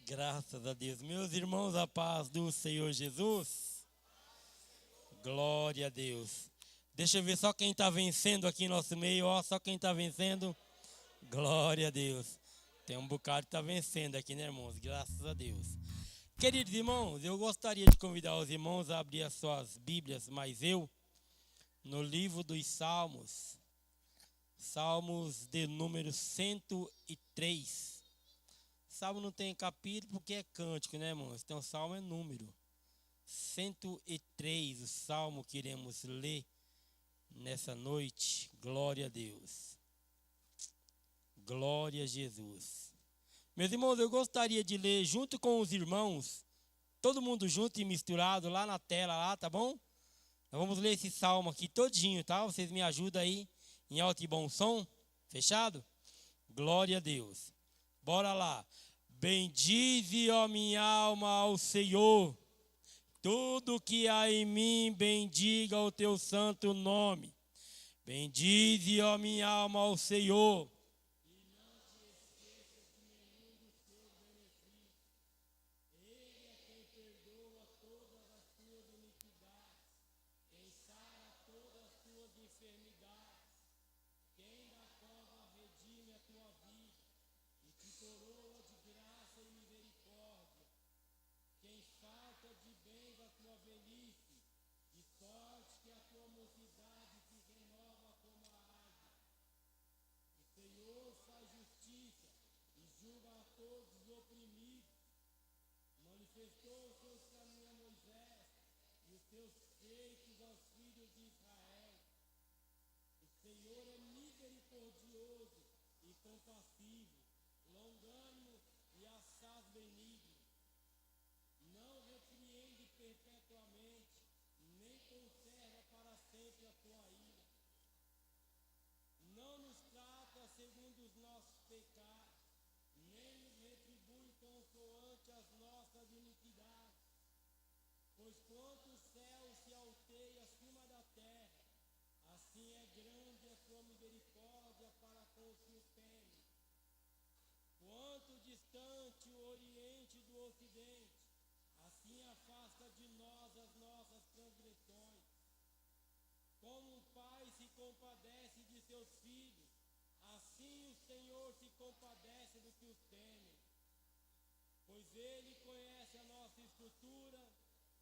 Graças a Deus. Meus irmãos, a paz do Senhor Jesus. Glória a Deus. Deixa eu ver só quem está vencendo aqui em nosso meio. Ó, só quem está vencendo. Glória a Deus. Tem um bocado que está vencendo aqui, né, irmãos? Graças a Deus. Queridos irmãos, eu gostaria de convidar os irmãos a abrir as suas Bíblias, mas no livro dos Salmos. Salmos de número 103. Salmo não tem capítulo porque é cântico, né, irmãos? Então, salmo é número. 103, o salmo que iremos ler nessa noite. Glória a Deus. Glória a Jesus. Meus irmãos, eu gostaria de ler junto com os irmãos, todo mundo junto e misturado lá na tela, lá, tá bom? Nós vamos ler esse salmo aqui todinho, tá? Vocês me ajudam aí em alto e bom som. Fechado? Glória a Deus. Bora lá. Bendize, ó minha alma, ao Senhor. Tudo que há em mim, bendiga o teu santo nome. Bendize, ó minha alma, ao Senhor. Manifestou os seus caminhos a Moisés e os seus feitos aos filhos de Israel. O Senhor é misericordioso e compassivo, longânimo e assaz benigno. Não repreende perpetuamente, nem conserva para sempre a tua ira. Não nos trata segundo os nossos pecados, nem nos retribui consoante as nossas iniquidades. Pois quanto o céu se alteia acima da terra, assim é grande a sua misericórdia para com os que o temem. Quanto distante o oriente do ocidente, assim afasta de nós as nossas transgressões. Como um pai se compadece de seus filhos, assim o Senhor se compadece dos que os temem. Pois Ele conhece a nossa estrutura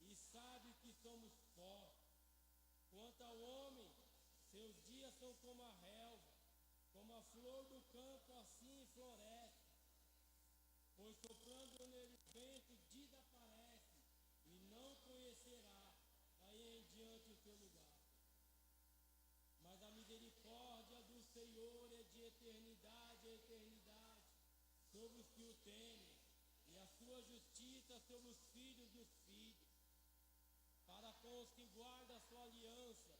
e sabe que somos pó. Quanto ao homem, seus dias são como a relva, como a flor do campo, assim floresce. Pois soprando nele o vento desaparece, e não conhecerá daí em diante o seu lugar. Mas a misericórdia do Senhor é de eternidade a eternidade sobre os que o temem, e a sua justiça sobre os filhos dos filhos, para com os que guardam a sua aliança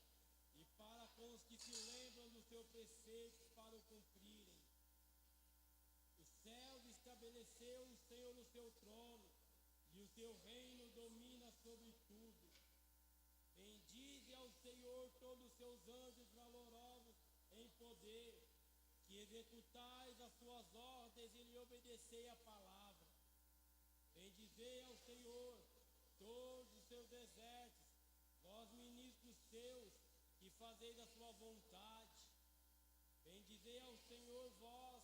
e para com os que se lembram do seu preceito para o cumprirem. Os céus estabeleceu o Senhor no seu trono, e o seu reino domina sobre tudo. Bendize ao Senhor todos os seus anjos valorosos em poder, que executais as suas ordens e lhe obedecei a palavra. Bendizei ao Senhor todos os seus exércitos, vós ministros seus, que fazeis a sua vontade. Bendizei ao Senhor vós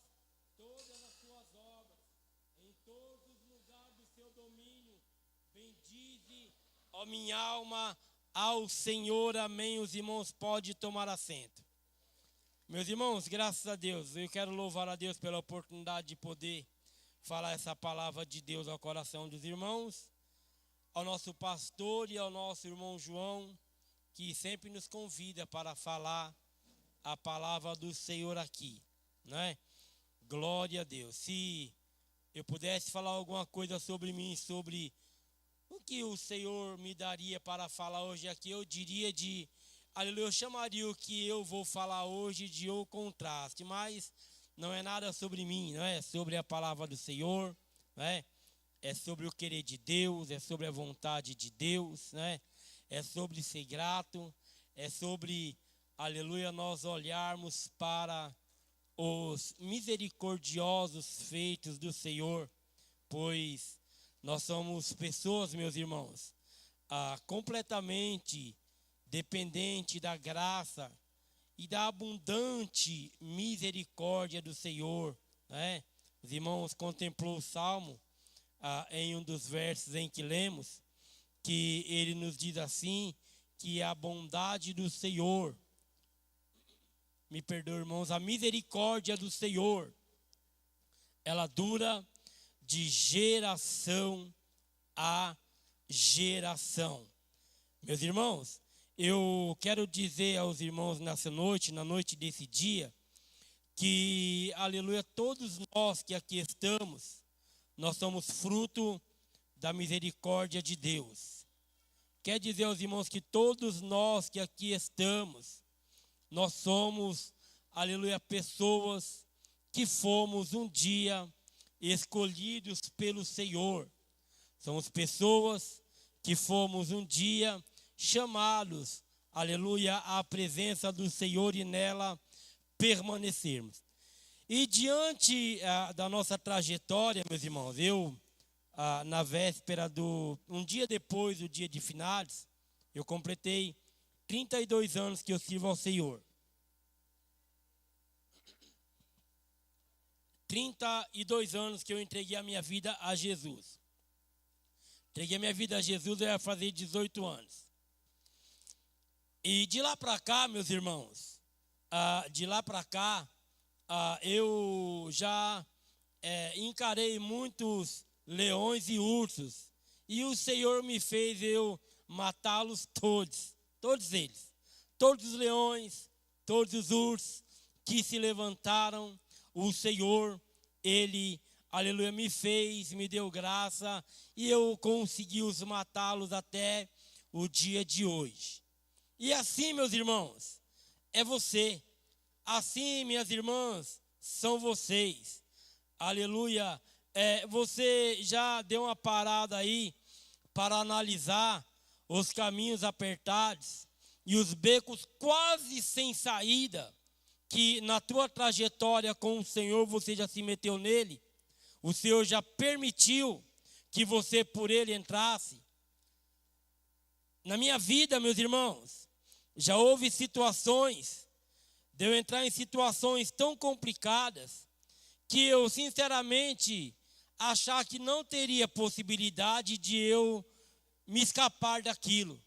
todas as suas obras, em todos os lugares do seu domínio. Bendize, Ó minha alma, ao Senhor. Amém. Os irmãos podem tomar assento. Meus irmãos, graças a Deus, eu quero louvar a Deus pela oportunidade de poder falar essa palavra de Deus ao coração dos irmãos, ao nosso pastor e ao nosso irmão João, que sempre nos convida para falar a palavra do Senhor aqui, né? Glória a Deus. Se eu pudesse falar alguma coisa sobre mim, sobre o que o Senhor me daria para falar hoje aqui, eu diria aleluia, eu chamaria o que eu vou falar hoje de o contraste, mas não é nada sobre mim, não é sobre a palavra do Senhor, não é? É sobre o querer de Deus, é sobre a vontade de Deus, né? É sobre ser grato, é sobre, aleluia, nós olharmos para os misericordiosos feitos do Senhor pois nós somos pessoas, meus irmãos, completamente dependente da graça e da abundante misericórdia do Senhor, né? Os irmãos contemplou o Salmo em um dos versos em que lemos, que ele nos diz assim, que a bondade do Senhor, me perdoe, irmãos, a misericórdia do Senhor, ela dura de geração a geração. Meus irmãos, eu quero dizer aos irmãos nessa noite, na noite desse dia, que, aleluia, todos nós que aqui estamos, nós somos fruto da misericórdia de Deus. Quer dizer aos irmãos que todos nós que aqui estamos, nós somos, aleluia, pessoas que fomos um dia escolhidos pelo Senhor. Somos pessoas que fomos um dia chamados, aleluia, à presença do Senhor e nela permanecermos. E diante da nossa trajetória, meus irmãos, eu, na véspera um dia depois do dia de finados, eu completei 32 anos que eu sirvo ao Senhor. 32 anos que eu entreguei a minha vida a Jesus. Entreguei a minha vida a Jesus, eu ia fazer 18 anos. E de lá para cá, meus irmãos, de lá para cá, eu já encarei muitos leões e ursos. E o Senhor me fez eu matá-los todos eles. Todos os leões, todos os ursos que se levantaram, o Senhor, Ele, aleluia, me fez, me deu graça, e eu consegui os matá-los até o dia de hoje. E assim, meus irmãos, é você. Assim, minhas irmãs, são vocês. Aleluia. Você já deu uma parada aí para analisar os caminhos apertados e os becos quase sem saída que na tua trajetória com o Senhor você já se meteu nele? O Senhor já permitiu que você por ele entrasse? Na minha vida, meus irmãos, já houve situações de eu entrar em situações tão complicadas que eu, sinceramente, achar que não teria possibilidade de eu me escapar daquilo.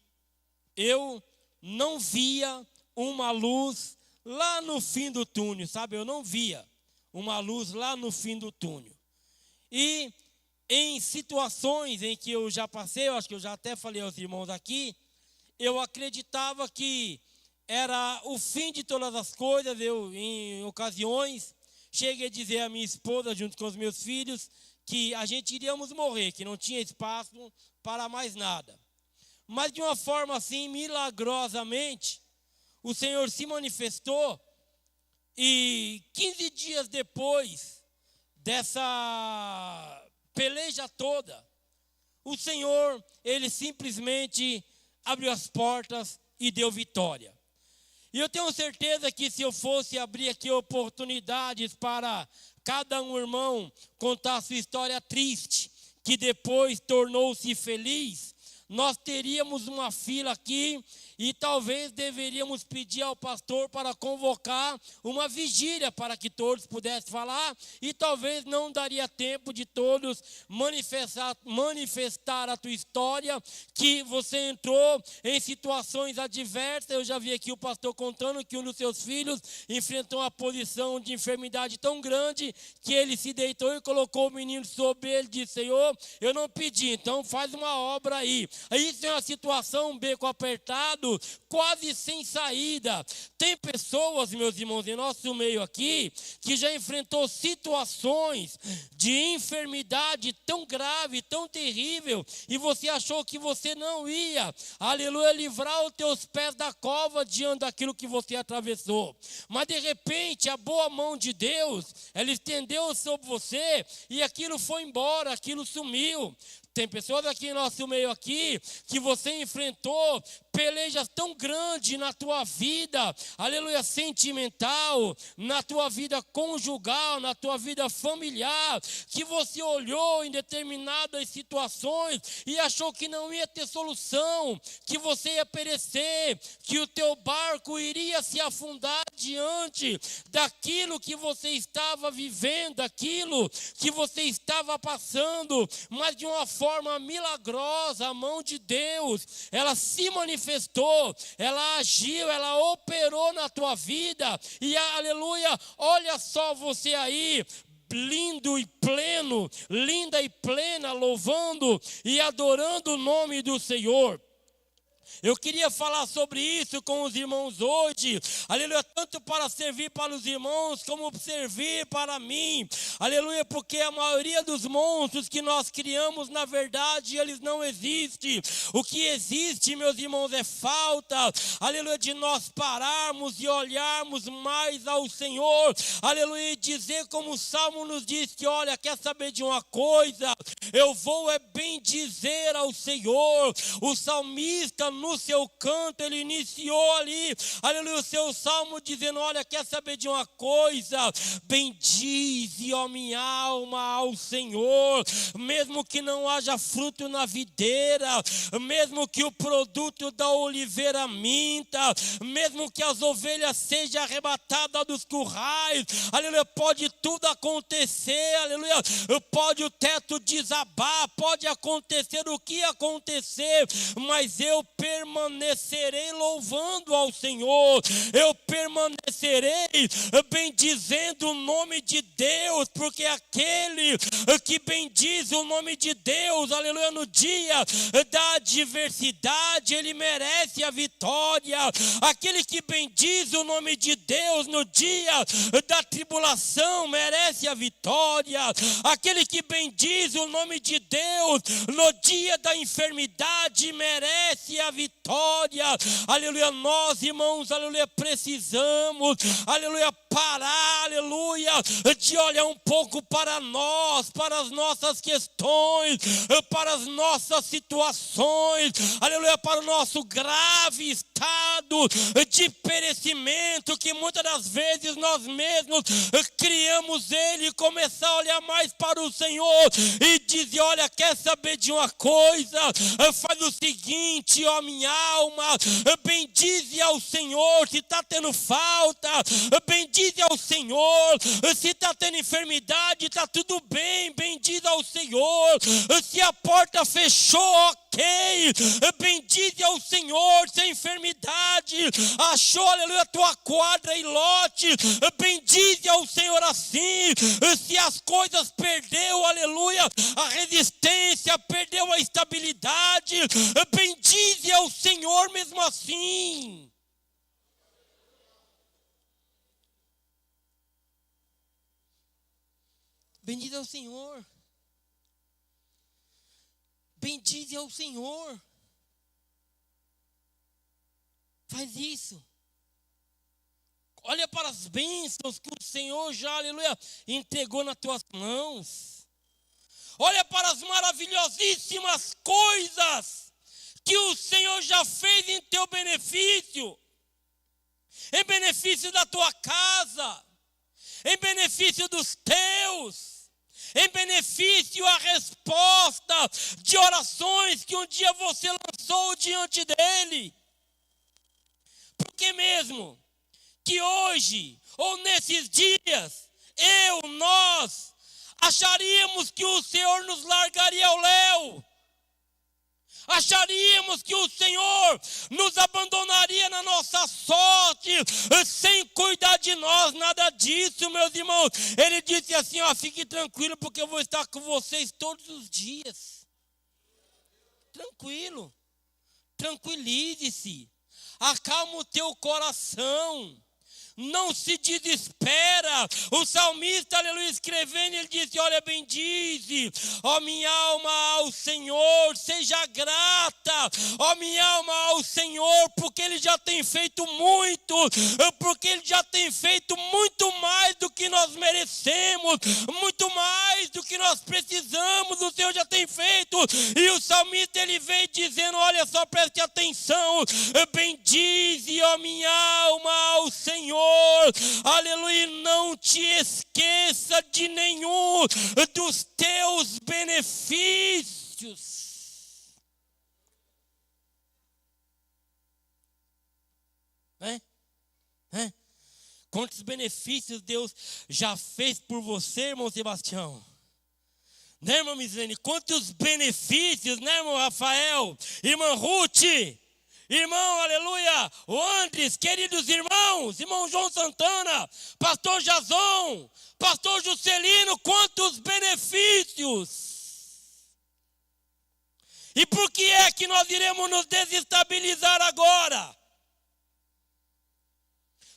Eu não via uma luz lá no fim do túnel, sabe? Eu não via uma luz lá no fim do túnel. E em situações em que eu já passei, eu acho que eu já até falei aos irmãos aqui, eu acreditava que era o fim de todas as coisas. Eu, em ocasiões, cheguei a dizer à minha esposa, junto com os meus filhos, que a gente iríamos morrer, que não tinha espaço para mais nada. Mas de uma forma assim, milagrosamente, o Senhor se manifestou, e 15 dias depois dessa peleja toda, o Senhor, Ele simplesmente abriu as portas e deu vitória. E eu tenho certeza que se eu fosse abrir aqui oportunidades para cada um irmão contar a sua história triste, que depois tornou-se feliz, nós teríamos uma fila aqui e talvez deveríamos pedir ao pastor para convocar uma vigília para que todos pudessem falar, e talvez não daria tempo de todos manifestar a tua história, que você entrou em situações adversas. Eu já vi aqui o pastor contando que um dos seus filhos enfrentou uma posição de enfermidade tão grande que ele se deitou e colocou o menino sobre ele e disse: Senhor, eu não pedi, então faz uma obra aí. Isso é uma situação, um beco apertado, quase sem saída. Tem pessoas, meus irmãos, em nosso meio aqui, que já enfrentou situações de enfermidade tão grave, tão terrível, e você achou que você não ia, aleluia, livrar os teus pés da cova diante daquilo que você atravessou. Mas de repente, a boa mão de Deus, ela estendeu sobre você, e aquilo foi embora, aquilo sumiu. Tem pessoas aqui em nosso meio aqui que você enfrentou pelejas tão grandes na tua vida, aleluia, sentimental, na tua vida conjugal, na tua vida familiar, que você olhou em determinadas situações e achou que não ia ter solução, que você ia perecer, que o teu barco iria se afundar diante daquilo que você estava vivendo, aquilo que você estava passando, mas de uma forma milagrosa, a mão de Deus, ela se manifestou, ela agiu, ela operou na tua vida, e aleluia, olha só você aí, lindo e pleno, linda e plena, louvando e adorando o nome do Senhor. Eu queria falar sobre isso com os irmãos hoje, aleluia, tanto para servir para os irmãos, como servir para mim, aleluia, porque a maioria dos monstros que nós criamos, na verdade, eles não existem. O que existe, meus irmãos, é falta, aleluia, de nós pararmos e olharmos mais ao Senhor, aleluia, e dizer como o Salmo nos diz que, olha, quer saber de uma coisa? Eu vou bendizer ao Senhor. O salmista, no seu canto, ele iniciou ali, aleluia, o seu salmo dizendo, olha, quer saber de uma coisa? Bendize, ó minha alma, ao Senhor, mesmo que não haja fruto na videira, mesmo que o produto da oliveira minta, mesmo que as ovelhas sejam arrebatadas dos currais, aleluia, pode tudo acontecer, aleluia, pode o teto desabar, pode acontecer o que acontecer, mas eu permanecerei louvando ao Senhor, eu permanecerei bendizendo o nome de Deus, porque aquele que bendiz o nome de Deus, aleluia, no dia da adversidade, ele merece a vitória. Aquele que bendiz o nome de Deus no dia da tribulação merece a vitória. Aquele que bendiz o nome de Deus no dia da enfermidade merece a vitória. Aleluia, nós, irmãos, aleluia, precisamos, aleluia, parar, aleluia, de olhar um pouco para nós, para as nossas questões, para as nossas situações, aleluia, para o nosso grave estado de perecimento, que muitas das vezes nós mesmos criamos ele, e começar a olhar mais para o Senhor e dizer, olha, quer saber de uma coisa? Faz o seguinte, ó minha alma, bendize ao Senhor. Se está tendo falta, bendize ao Senhor. Se está tendo enfermidade, está tudo bem, bendize ao Senhor. Se a porta fechou, ok, bendize ao Senhor. Se a enfermidade achou, aleluia, tua quadra e lote, bendize ao Senhor assim. Se as coisas perdeu, aleluia, a resistência, perdeu a estabilidade, bendize ao Senhor mesmo assim. Bendize ao Senhor. Bendize ao Senhor. Faz isso. Olha para as bênçãos que o Senhor já, aleluia, entregou nas tuas mãos. Olha para as maravilhosíssimas coisas que o Senhor já fez em teu benefício. Em benefício da tua casa. Em benefício dos teus. Em benefício à resposta de orações que um dia você lançou diante dele. Porque mesmo que hoje, ou nesses dias, nós, acharíamos que o Senhor nos largaria ao léu. Acharíamos que o Senhor nos abandonaria na nossa sorte, sem cuidar de nós, nada disso, meus irmãos. Ele disse assim, ó, fique tranquilo, porque eu vou estar com vocês todos os dias. Tranquilo, tranquilize-se, acalma o teu coração. não se desespera. O salmista, aleluia, escrevendo, ele disse, olha, bendize, ó minha alma ao Senhor, seja grata, ó minha alma ao Senhor, porque Ele já tem feito muito, porque Ele já tem feito muito mais do que nós merecemos, muito mais do que nós precisamos, o Senhor já tem feito. E o salmista, ele veio dizendo, olha só, preste atenção, bendize, ó minha alma ao Senhor, aleluia, não te esqueça de nenhum dos teus benefícios. Quantos benefícios Deus já fez por você, irmão Sebastião? Né, irmã Mislene? Quantos benefícios, né, irmão Rafael? Irmã Ruth, irmão, aleluia, o Andres, queridos irmãos, irmão João Santana, pastor Jason, pastor Juscelino, quantos benefícios! E por que é que nós iremos nos desestabilizar agora?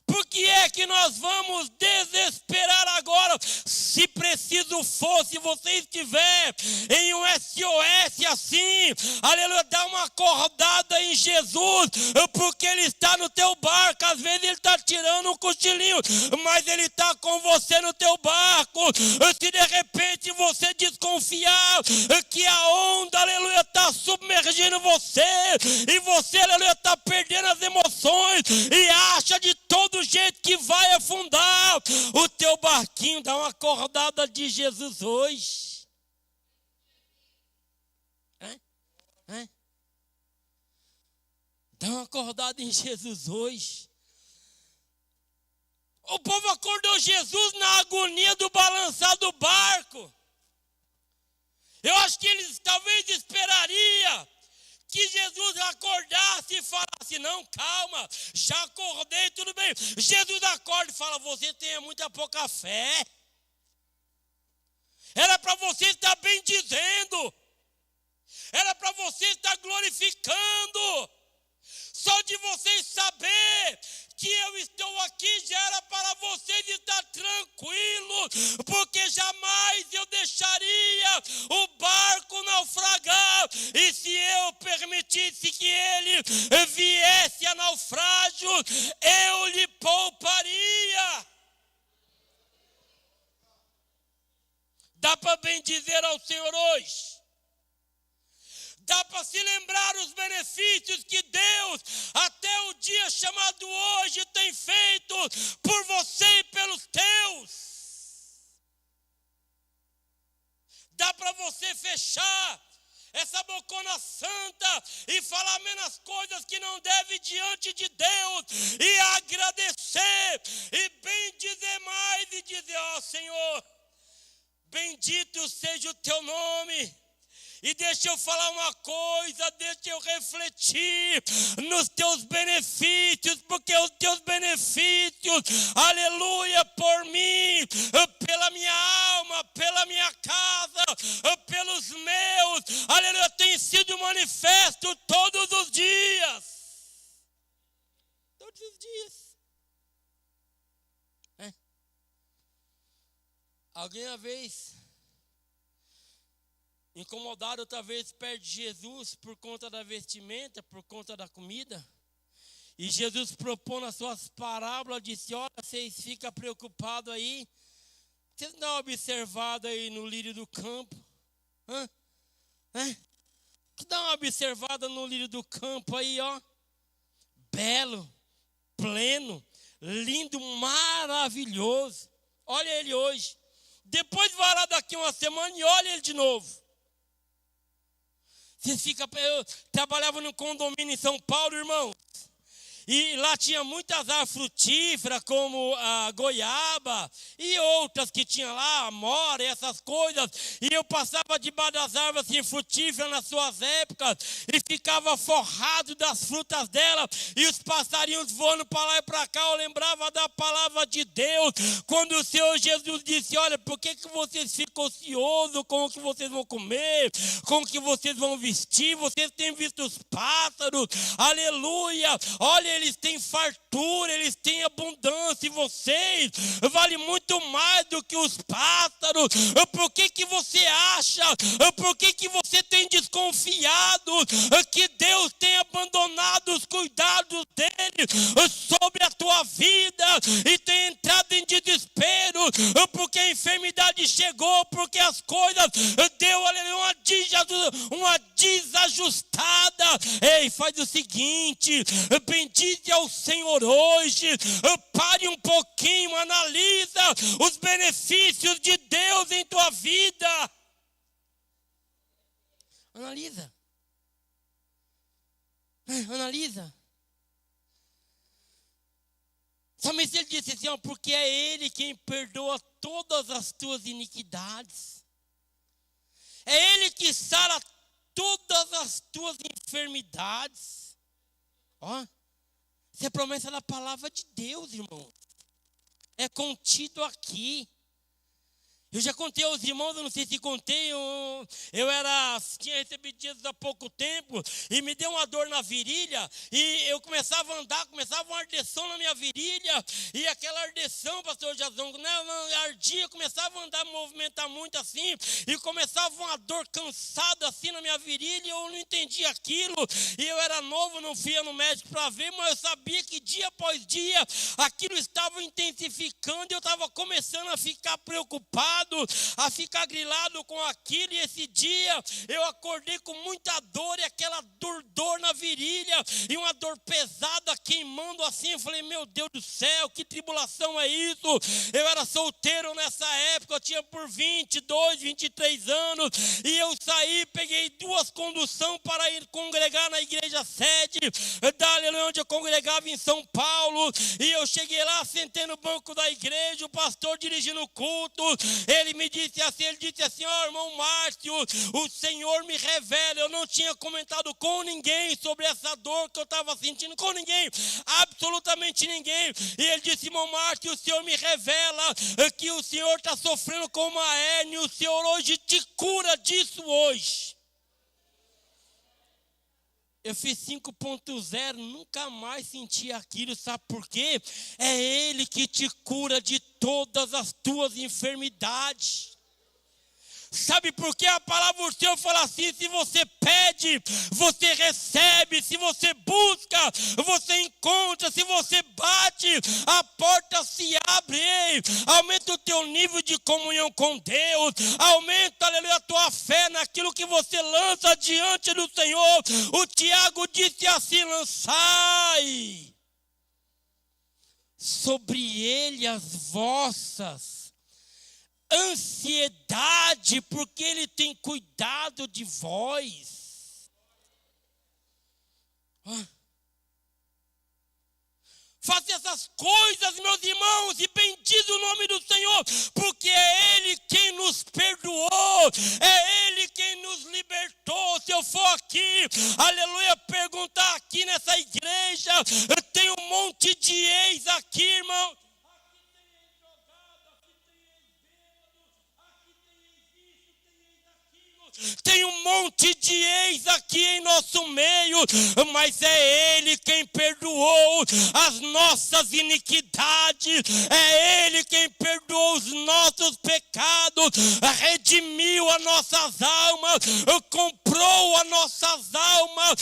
Por que é que nós vamos desesperar agora? Se preciso for, se você estiver em um SOS assim, aleluia, dá uma acordada em Jesus, porque Ele está no teu barco. Às vezes Ele está tirando um cochilinho, mas Ele está com você no teu barco. Se de repente você desconfiar que a onda, aleluia, está submergindo você, e você, aleluia, está perdendo as emoções, e acha de todo jeito que vai afundar o teu barquinho, dá uma acordada de Jesus hoje. Dá uma acordada em Jesus hoje. O povo acordou Jesus na agonia do balançar do barco. Eu acho que eles talvez esperariam que Jesus acordasse e falasse, não, calma, já acordei, tudo bem. Jesus acorda e fala, você tem muita pouca fé. Era para você estar bendizendo. Era para você estar glorificando. Só de vocês saber que eu estou aqui já era para vocês estar tranquilos, porque jamais eu deixaria o barco naufragar, e se eu permitisse que ele viesse a naufrágio, eu lhe pouparia. Dá para bendizer ao Senhor hoje? Dá para se lembrar os benefícios que Deus, até o dia chamado hoje, tem feito por você e pelos teus. Dá para você fechar essa bocona santa e falar menos coisas que não deve diante de Deus, e agradecer, e bendizer mais, e dizer, ó Senhor, bendito seja o teu nome. E deixa eu falar uma coisa, deixa eu refletir nos teus benefícios, porque os teus benefícios, aleluia, por mim, pela minha alma, pela minha casa, pelos meus, aleluia, tem sido manifesto todos os dias. Todos os dias. Alguém uma vez incomodado outra vez perto de Jesus por conta da vestimenta, por conta da comida. E Jesus propõe nas suas parábolas, disse, olha, vocês ficam preocupados aí. Vocês dão uma observada aí no lírio do campo. Que dá uma observada no lírio do campo aí, ó. Belo, pleno, lindo, maravilhoso. Olha ele hoje. Depois vai lá daqui uma semana e olha ele de novo. Eu trabalhava num condomínio em São Paulo, irmão. E lá tinha muitas árvores frutíferas, como a goiaba e outras que tinha lá, amora e essas coisas. E eu passava debaixo das árvores assim, frutíferas nas suas épocas e ficava forrado das frutas dela. E os passarinhos voando para lá e para cá. Eu lembrava da palavra de Deus, quando o Senhor Jesus disse, olha, por que vocês ficam ociosos com o que vocês vão comer, com o que vocês vão vestir? Vocês têm visto os pássaros, aleluia. Olha, eles têm fartura, eles têm abundância, e vocês valem muito mais do que os pássaros. Por que você acha, por que você tem desconfiado que Deus tem abandonado os cuidados dele sobre a tua vida e tem entrado em desespero porque a enfermidade chegou, porque as coisas deu uma desajustada? Ei, faz o seguinte, bendize ao Senhor hoje, pare um pouquinho, analisa os benefícios de Deus em tua vida. Analisa. Analisa. Somente ele disse assim, porque é ele quem perdoa todas as tuas iniquidades. É ele que sara todas as tuas enfermidades. Ó, isso é promessa da palavra de Deus, irmão. É contido aqui. Eu já contei aos irmãos, eu não sei se contei, tinha recebido Jesus há pouco tempo e me deu uma dor na virilha e eu começava a andar, começava uma ardeção na minha virilha e aquela ardeção, pastor Jazão, ardia, começava a andar, movimentar muito assim e começava uma dor cansada assim na minha virilha e eu não entendia aquilo e eu era novo, não fui no médico para ver, mas eu sabia que dia após dia aquilo estava intensificando e eu estava começando a ficar preocupado, a ficar grilado com aquilo, e esse dia eu acordei com muita dor, e aquela dor na virilha, e uma dor pesada queimando assim. Eu falei, meu Deus do céu, que tribulação é isso? Eu era solteiro nessa época, eu tinha por 22, 23 anos, e eu saí, peguei 2 conduções para ir congregar na igreja sede, onde eu congregava em São Paulo, e eu cheguei lá, sentei no banco da igreja, o pastor dirigindo o culto, ele disse assim, ó, irmão Márcio, o Senhor me revela, eu não tinha comentado com ninguém sobre essa dor que eu estava sentindo, com ninguém, absolutamente ninguém, e ele disse, irmão Márcio, o Senhor me revela que o Senhor está sofrendo com uma hérnia, o Senhor hoje te cura disso hoje. Eu fiz 5.0, nunca mais senti aquilo, sabe por quê? É Ele que te cura de todas as tuas enfermidades. Sabe por que a palavra do Senhor fala assim? Se você pede, você recebe. Se você busca, você encontra. Se você bate, a porta se abre. Ei, aumenta o teu nível de comunhão com Deus. Aumenta, aleluia, a tua fé naquilo que você lança diante do Senhor. O Tiago disse assim, lançai sobre ele as vossas ansiedade, porque ele tem cuidado de vós. Faça essas coisas, meus irmãos, e bendize o nome do Senhor, porque é Ele quem nos perdoou, é Ele quem nos libertou. Se eu for aqui, aleluia, perguntar aqui nessa igreja, tem um monte de ex aqui, irmão. Tem um monte de ex aqui em nosso meio, mas é Ele quem perdoou as nossas iniquidades, é Ele quem perdoou os nossos pecados, redimiu as nossas almas, comprou as nossas almas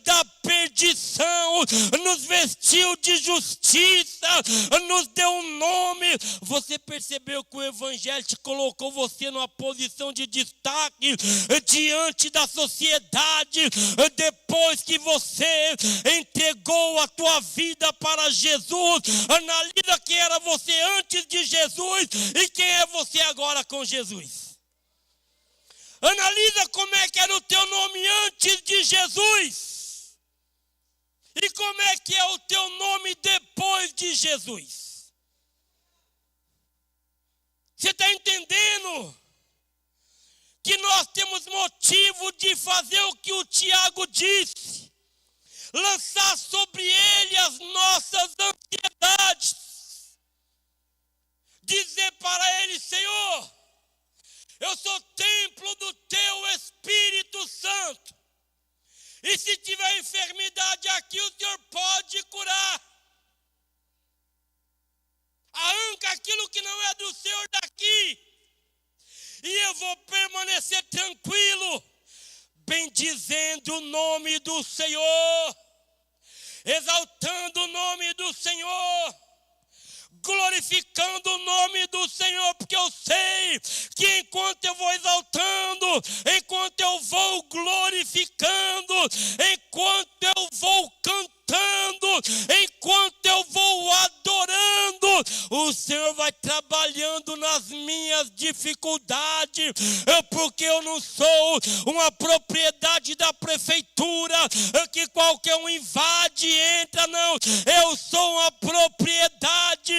da perdição, nos vestiu de justiça, nos deu um nome. Você percebeu que o Evangelho te colocou você numa posição de destaque diante da sociedade, depois que você entregou a tua vida para Jesus. Analisa quem era você antes de Jesus e quem é você agora com Jesus. Analisa como é que era o teu nome antes de Jesus e como é que é o teu nome depois de Jesus. Você está entendendo que nós temos motivo de fazer o que o Tiago disse, lançar sobre ele as nossas ansiedades, dizer para ele, Senhor, eu sou templo do teu Espírito Santo, E se tiver enfermidade aqui, o Senhor pode curar. Arranca aquilo que não é do Senhor daqui. E eu vou permanecer tranquilo, bendizendo o nome do Senhor, exaltando o nome do Senhor, glorificando o nome do Senhor, porque eu sei que enquanto eu vou exaltando, enquanto eu vou glorificando, enquanto eu vou cantando, enquanto eu vou adorando, o Senhor vai trabalhando nas minhas dificuldades, porque eu não sou uma propriedade da prefeitura, que qualquer um invade e entra, não. Eu sou uma propriedade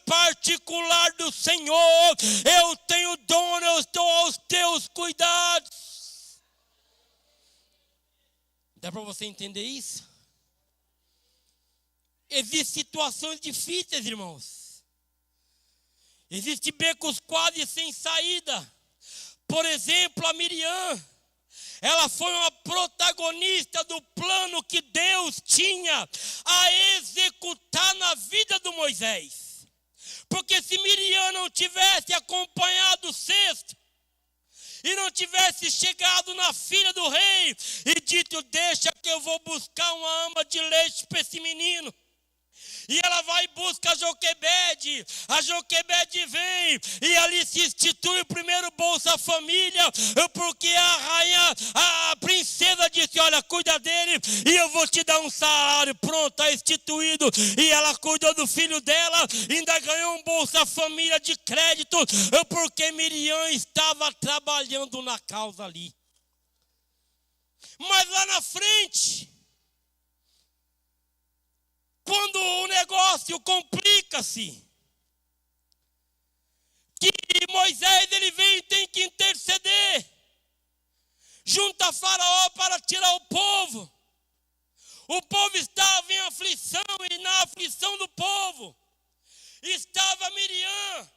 particular do Senhor. Eu tenho dono, eu estou aos teus cuidados. Dá para você entender isso? Existem situações difíceis, irmãos. Existem becos quase sem saída. Por exemplo, a Miriam, ela foi uma protagonista do plano que Deus tinha a executar na vida do Moisés. Porque se Miriam não tivesse acompanhado o cesto, e não tivesse chegado na filha do rei e dito: deixa que eu vou buscar uma ama de leite para esse menino. E ela vai e busca a Joquebede vem, e ali se institui o primeiro Bolsa Família, porque a rainha, a princesa disse: olha, cuida dele, e eu vou te dar um salário. Pronto, está instituído. E ela cuidou do filho dela, ainda ganhou um Bolsa Família de crédito, porque Miriam estava trabalhando na causa ali. Mas lá na frente, quando o negócio complica-se, que Moisés ele vem e tem que interceder junto a Faraó para tirar o povo. O povo estava em aflição, e na aflição do povo estava Miriam.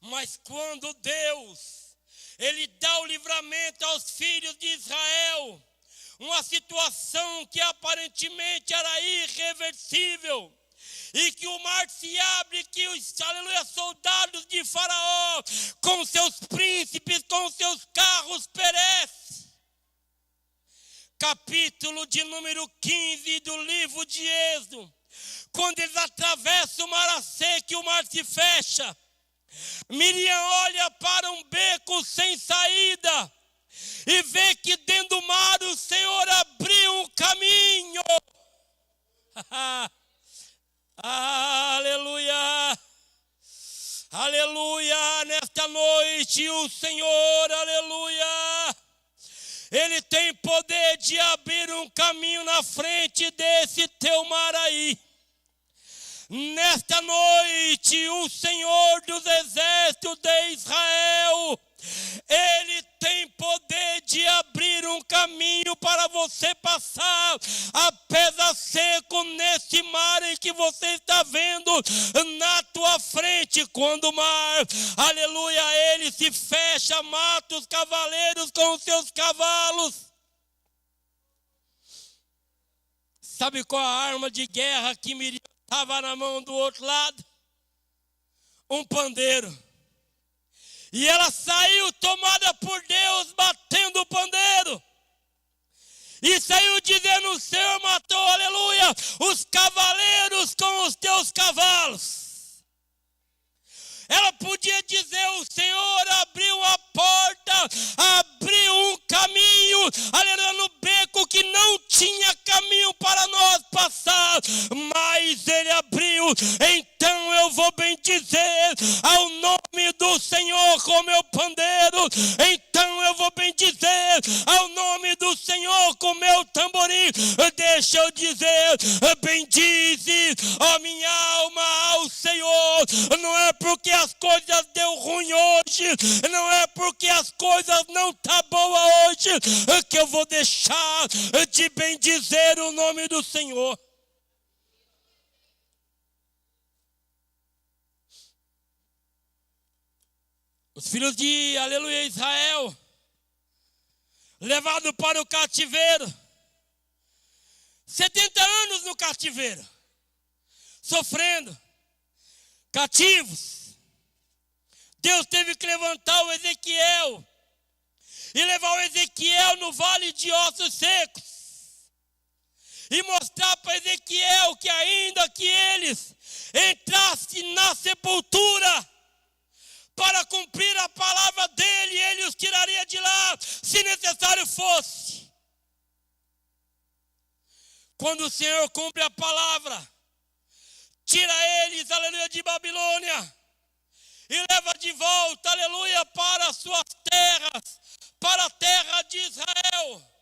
Mas quando Deus ele dá o livramento aos filhos de Israel, uma situação que aparentemente era irreversível, e que o mar se abre, que os, aleluia, soldados de Faraó, com seus príncipes, com seus carros, perecem. Capítulo de número 15 do livro de Êxodo, quando eles atravessam o mar seco e o mar se fecha, Miriam olha para um beco sem saída, e vê que dentro do mar o Senhor abriu um caminho. Aleluia, aleluia. Nesta noite o Senhor, aleluia, Ele tem poder de abrir um caminho na frente desse teu mar aí. Nesta noite o Senhor dos exércitos de Israel, Ele tem poder de abrir um caminho para você passar a pés seco nesse mar em que você está vendo na tua frente. Quando o mar, aleluia, ele se fecha, mata os cavaleiros com os seus cavalos. Sabe qual a arma de guerra que Miriam estava na mão do outro lado? Um pandeiro. E ela saiu tomada por Deus, batendo o pandeiro. E saiu dizendo: o Senhor matou, aleluia, os cavaleiros com os teus cavalos. Ela podia dizer: o Senhor abriu a porta, abriu um caminho, aleluia, no beco que não tinha caminho para nós passar, mas Ele abriu. Então eu vou bendizer ao nome do Senhor com meu pandeiro. Então eu vou bendizer ao nome do Senhor com meu tamborim. Deixa eu dizer: bendize, ó minha alma, ao Senhor. Não é porque as coisas deu ruim hoje, não é porque as coisas não tá boa hoje, que eu vou deixar de bendizer o nome do Senhor. Os filhos de, aleluia, Israel levado para o cativeiro. 70 anos no cativeiro, sofrendo, cativos. Deus teve que levantar o Ezequiel e levar o Ezequiel no vale de ossos secos e mostrar para Ezequiel que ainda que eles entrassem na sepultura para cumprir a palavra dele, ele os tiraria de lá, se necessário fosse. Quando o Senhor cumpre a palavra, tira eles, aleluia, de Babilônia e leva de volta, aleluia, para as suas terras, para a terra de Israel.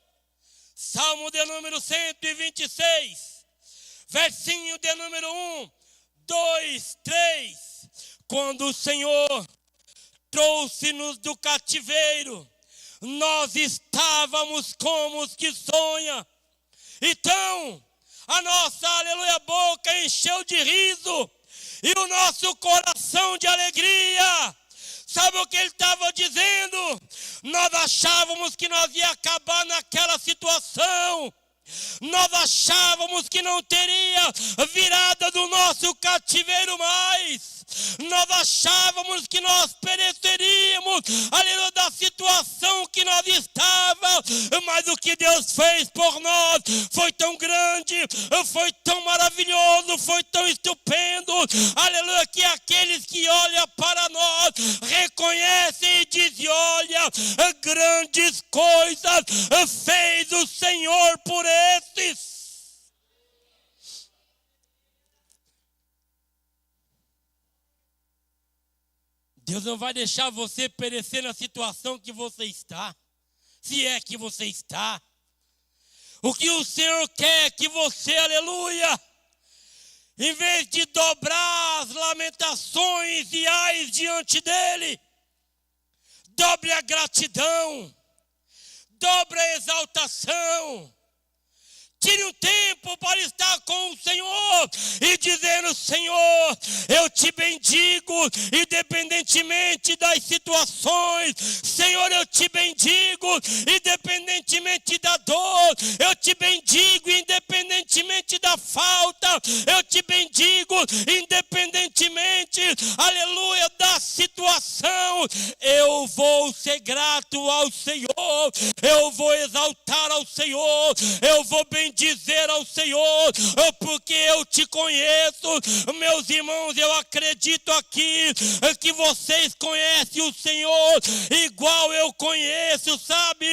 Salmo de número 126, versinho de número 1, 2, 3. Quando o Senhor trouxe-nos do cativeiro, nós estávamos como os que sonham. Então, a nossa, aleluia, boca encheu de riso e o nosso coração de alegria. Sabe o que ele estava dizendo? Nós achávamos que nós ia acabar naquela situação. Nós achávamos que não teria virada do nosso cativeiro mais. Nós achávamos que nós pereceríamos, aleluia, da situação que nós estávamos. Mas o que Deus fez por nós foi tão grande, foi tão maravilhoso, foi tão estupendo, aleluia, que aqueles que olham para nós reconhecem e dizem: olha, grandes coisas fez o Senhor por esses. Deus não vai deixar você perecer na situação que você está, se é que você está. O que o Senhor quer é que você, aleluia, em vez de dobrar as lamentações e ais diante dele, dobre a gratidão, dobre a exaltação. Tire um tempo para estar com o Senhor e dizendo: Senhor, eu te bendigo independentemente das situações. Senhor, eu te bendigo independentemente da dor. Eu te bendigo independentemente da falta. Eu te bendigo independentemente, aleluia, da situação. Eu vou ser grato ao Senhor. Eu vou exaltar ao Senhor. Eu vou dizer ao Senhor, porque eu te conheço. Meus irmãos, eu acredito aqui que vocês conhecem o Senhor igual eu conheço. Sabe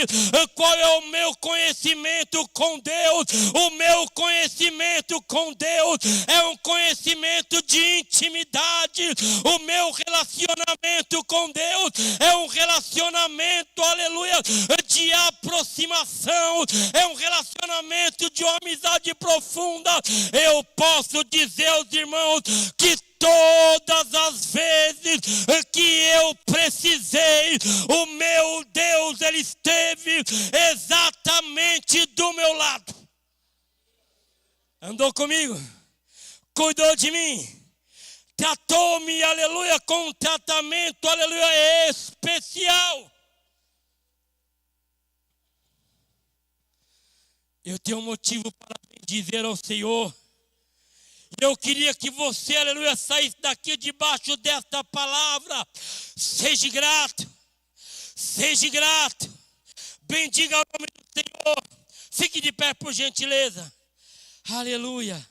qual é o meu conhecimento com Deus? O meu conhecimento com Deus é um conhecimento de intimidade. O meu relacionamento com Deus é um relacionamento, aleluia, de aproximação. É um relacionamento de uma amizade profunda. Eu posso dizer aos irmãos que todas as vezes que eu precisei, o meu Deus, ele esteve exatamente do meu lado. Andou comigo, cuidou de mim, tratou-me, aleluia, com um tratamento, aleluia, especial. Eu tenho um motivo para dizer ao Senhor. Eu queria que você, aleluia, saísse daqui debaixo desta palavra. Seja grato. Seja grato. Bendiga o nome do Senhor. Fique de pé, por gentileza. Aleluia.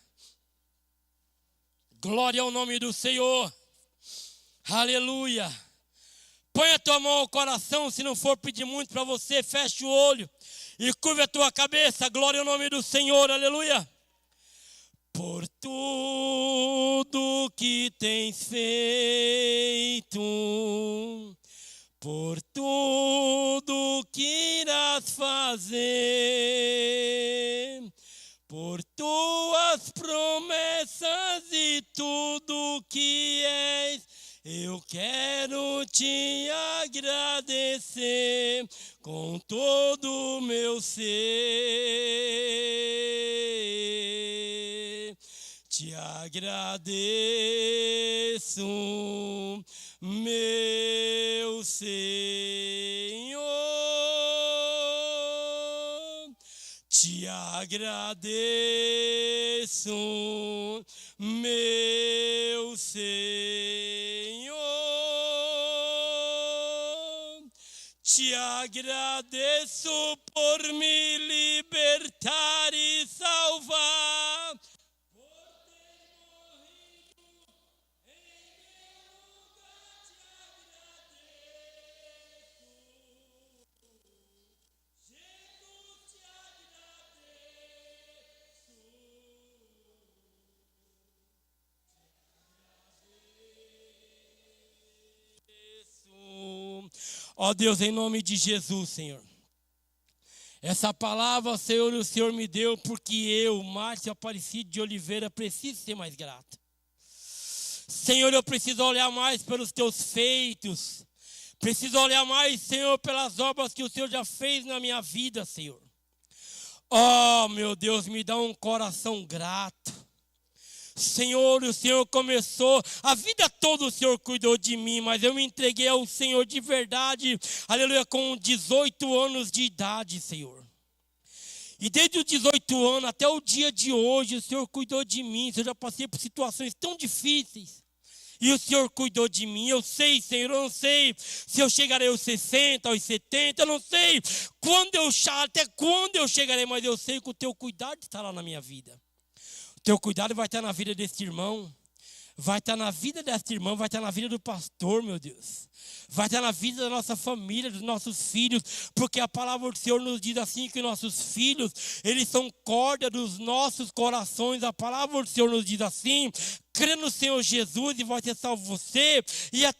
Glória ao nome do Senhor. Aleluia. Põe a tua mão ao coração. Se não for pedir muito para você, feche o olho e curva a tua cabeça. Glória ao nome do Senhor, aleluia. Por tudo que tens feito, por tudo que irás fazer, por tuas promessas e tudo que és, eu quero te agradecer com todo o meu ser. Te agradeço, meu Senhor. Te agradeço, meu Senhor. Te agradeço por me libertar e salvar. Ó Deus, em nome de Jesus, Senhor. Essa palavra, Senhor, o Senhor me deu porque eu, Márcio Aparecido de Oliveira, preciso ser mais grato. Senhor, eu preciso olhar mais pelos teus feitos. Preciso olhar mais, Senhor, pelas obras que o Senhor já fez na minha vida, Senhor. Oh, meu Deus, me dá um coração grato. Senhor, o Senhor começou, a vida toda o Senhor cuidou de mim, mas eu me entreguei ao Senhor de verdade, aleluia, com 18 anos de idade, Senhor. E desde os 18 anos até o dia de hoje, o Senhor cuidou de mim. Eu já passei por situações tão difíceis e o Senhor cuidou de mim. Eu sei, Senhor, eu não sei se eu chegarei aos 60, aos 70, eu não sei até quando eu chegarei, mas eu sei que o teu cuidado estará na minha vida. O teu cuidado vai estar na vida deste irmão, vai estar na vida desta irmã, vai estar na vida do pastor, meu Deus. Vai estar na vida da nossa família, dos nossos filhos, porque a palavra do Senhor nos diz assim que nossos filhos, eles são corda dos nossos corações. A palavra do Senhor nos diz assim: crê no Senhor Jesus e vai ser salvo você e a